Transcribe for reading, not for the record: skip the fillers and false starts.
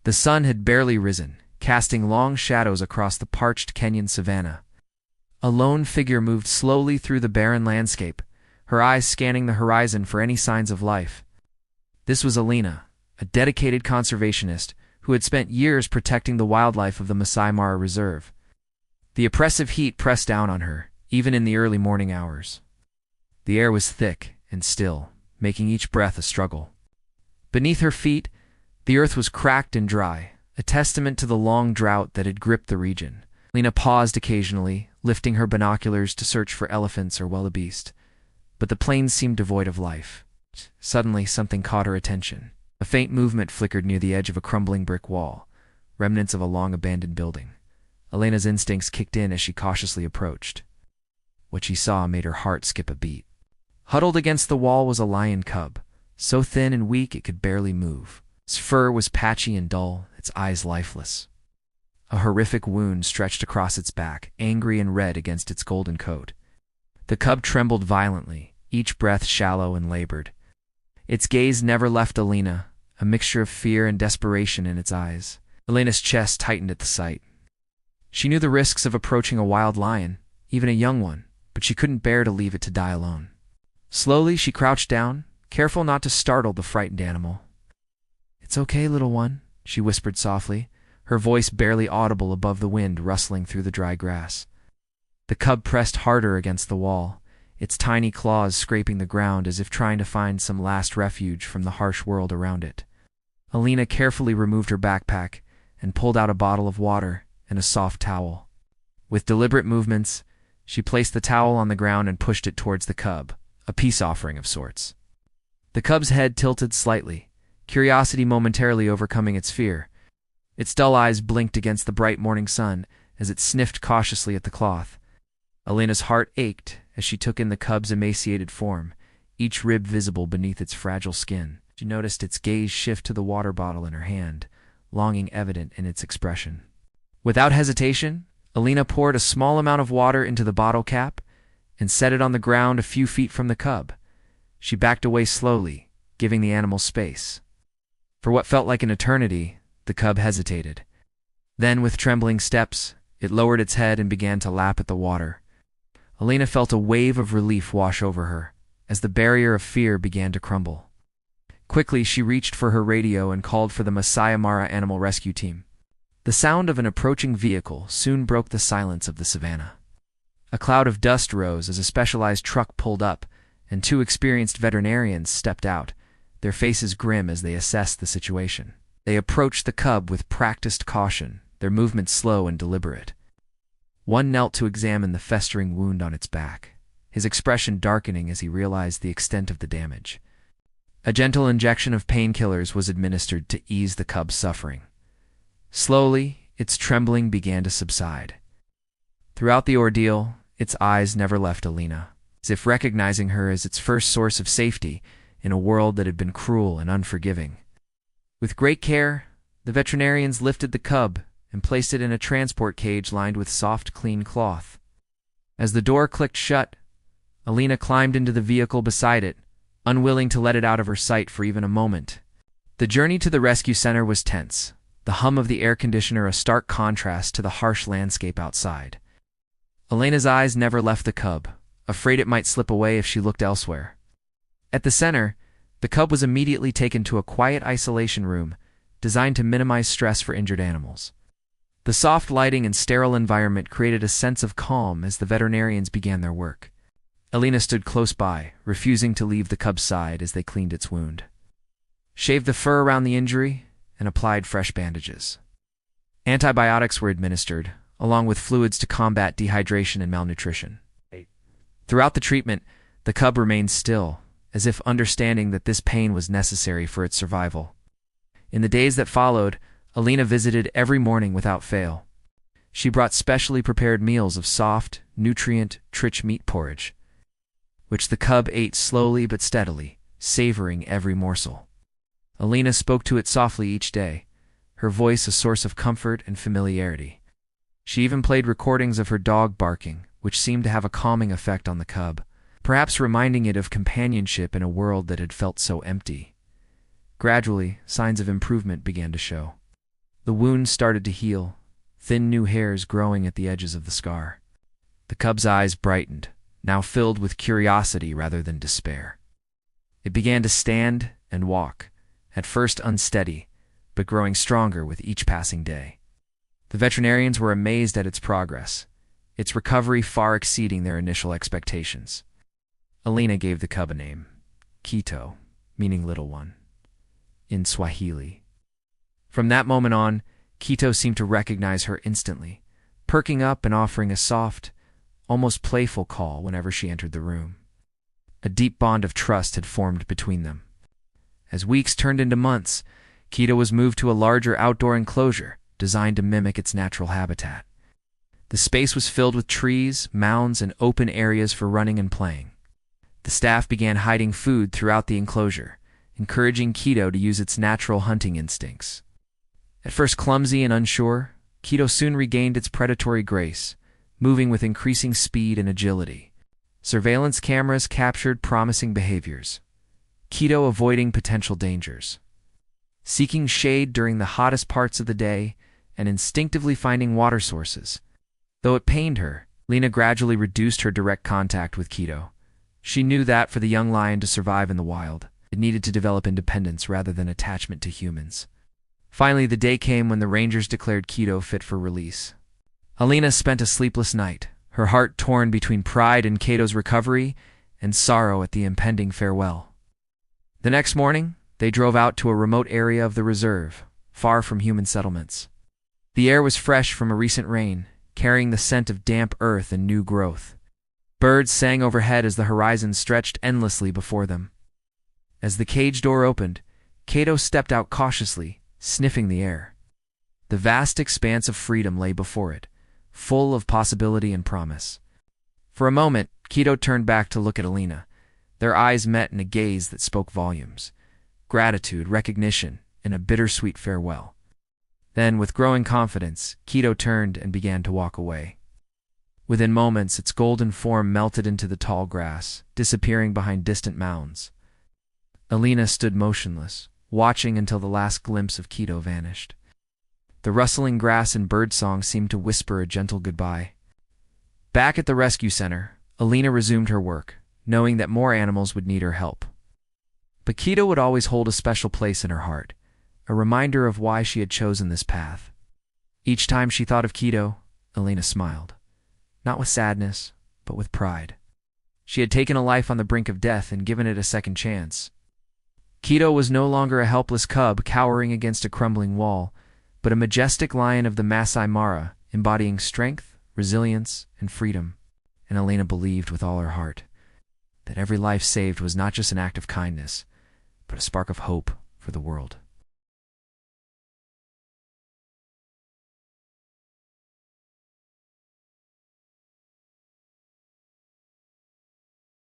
The sun had barely risen, casting long shadows across the parched Kenyan savanna. A lone figure moved slowly through the barren landscape, her eyes scanning the horizon for any signs of life. This was Alina, a dedicated conservationist who had spent years protecting the wildlife of the Masai Mara Reserve. The oppressive heat pressed down on her, even in the early morning hours. The air was thick and still, making each breath a struggle. Beneath her feet, the earth was cracked and dry, a testament to the long drought that had gripped the region. Alina paused occasionally, lifting her binoculars to search for elephants or wildebeest, but the plains seemed devoid of life. Suddenly, something caught her attention. A faint movement flickered near the edge of a crumbling brick wall, remnants of a long-abandoned building. Alina's instincts kicked in as she cautiously approached. What she saw made her heart skip a beat. Huddled against the wall was a lion cub, so thin and weak it could barely move. Its fur was patchy and dull, its eyes lifeless. A horrific wound stretched across its back, angry and red against its golden coat. The cub trembled violently, each breath shallow and labored. Its gaze never left Alina, a mixture of fear and desperation in its eyes. Alina's chest tightened at the sight. She knew the risks of approaching a wild lion, even a young one, but she couldn't bear to leave it to die alone. Slowly, she crouched down, careful not to startle the frightened animal. "It's okay, little one," she whispered softly, her voice barely audible above the wind rustling through the dry grass. The cub pressed harder against the wall, its tiny claws scraping the ground as if trying to find some last refuge from the harsh world around it. Alina carefully removed her backpack and pulled out a bottle of water and a soft towel. With deliberate movements, she placed the towel on the ground and pushed it towards the cub, a peace offering of sorts. The cub's head tilted slightly, curiosity momentarily overcoming its fear. Its dull eyes blinked against the bright morning sun as it sniffed cautiously at the cloth. Alina's heart ached as she took in the cub's emaciated form, each rib visible beneath its fragile skin. She noticed its gaze shift to the water bottle in her hand, longing evident in its expression. Without hesitation, Alina poured a small amount of water into the bottle cap and set it on the ground a few feet from the cub. She backed away slowly, giving the animal space. For what felt like an eternity, the cub hesitated. Then, with trembling steps, it lowered its head and began to lap at the water. Alina felt a wave of relief wash over her, as the barrier of fear began to crumble. Quickly, she reached for her radio and called for the Masai Mara Animal Rescue Team. The sound of an approaching vehicle soon broke the silence of the savannah. A cloud of dust rose as a specialized truck pulled up, and two experienced veterinarians stepped out, their faces grim as they assessed the situation. They approached the cub with practiced caution, their movements slow and deliberate. One knelt to examine the festering wound on its back, his expression darkening as he realized the extent of the damage. A gentle injection of painkillers was administered to ease the cub's suffering. Slowly, its trembling began to subside. Throughout the ordeal, its eyes never left Alina, as if recognizing her as its first source of safety in a world that had been cruel and unforgiving. With great care, the veterinarians lifted the cub and placed it in a transport cage lined with soft, clean cloth. As the door clicked shut, Alina climbed into the vehicle beside it, unwilling to let it out of her sight for even a moment. The journey to the rescue center was tense, the hum of the air conditioner a stark contrast to the harsh landscape outside. Alina's eyes never left the cub, afraid it might slip away if she looked elsewhere. At the center, the cub was immediately taken to a quiet isolation room designed to minimize stress for injured animals. The soft lighting and sterile environment created a sense of calm as the veterinarians began their work. Alina stood close by, refusing to leave the cub's side as they cleaned its wound, shaved the fur around the injury, and applied fresh bandages. Antibiotics were administered, along with fluids to combat dehydration and malnutrition. Throughout the treatment, the cub remained still, as if understanding that this pain was necessary for its survival. In the days that followed, Alina visited every morning without fail. She brought specially prepared meals of soft, nutrient-rich meat porridge, which the cub ate slowly but steadily, savoring every morsel. Alina spoke to it softly each day, her voice a source of comfort and familiarity. She even played recordings of her dog barking, which seemed to have a calming effect on the cub, perhaps reminding it of companionship in a world that had felt so empty. Gradually, signs of improvement began to show. The wound started to heal, thin new hairs growing at the edges of the scar. The cub's eyes brightened, now filled with curiosity rather than despair. It began to stand and walk, at first unsteady, but growing stronger with each passing day. The veterinarians were amazed at its progress, its recovery far exceeding their initial expectations. Alina gave the cub a name, Quito, meaning little one, in Swahili. From that moment on, Quito seemed to recognize her instantly, perking up and offering a soft, almost playful call whenever she entered the room. A deep bond of trust had formed between them. As weeks turned into months, Quito was moved to a larger outdoor enclosure designed to mimic its natural habitat. The space was filled with trees, mounds, and open areas for running and playing. The staff began hiding food throughout the enclosure, encouraging Quito to use its natural hunting instincts. At first clumsy and unsure, Quito soon regained its predatory grace, moving with increasing speed and agility. Surveillance cameras captured promising behaviors, Quito avoiding potential dangers, seeking shade during the hottest parts of the day, and instinctively finding water sources. Though it pained her, Lena gradually reduced her direct contact with Quito. She knew that for the young lion to survive in the wild, it needed to develop independence rather than attachment to humans. Finally, the day came when the rangers declared Quito fit for release. Alina spent a sleepless night, her heart torn between pride in Quito's recovery and sorrow at the impending farewell. The next morning, they drove out to a remote area of the reserve, far from human settlements. The air was fresh from a recent rain, carrying the scent of damp earth and new growth. Birds sang overhead as the horizon stretched endlessly before them. As the cage door opened, Quito stepped out cautiously, sniffing the air. The vast expanse of freedom lay before it, full of possibility and promise. For a moment, Quito turned back to look at Alina. Their eyes met in a gaze that spoke volumes. Gratitude, recognition, and a bittersweet farewell. Then, with growing confidence, Quito turned and began to walk away. Within moments, its golden form melted into the tall grass, disappearing behind distant mounds. Alina stood motionless, watching until the last glimpse of Quito vanished. The rustling grass and birdsong seemed to whisper a gentle goodbye. Back at the rescue center, Alina resumed her work, knowing that more animals would need her help. But Quito would always hold a special place in her heart, a reminder of why she had chosen this path. Each time she thought of Quito, Alina smiled, not with sadness, but with pride. She had taken a life on the brink of death and given it a second chance. Quito was no longer a helpless cub cowering against a crumbling wall, but a majestic lion of the Masai Mara, embodying strength, resilience, and freedom. And Alina believed with all her heart that every life saved was not just an act of kindness, but a spark of hope for the world.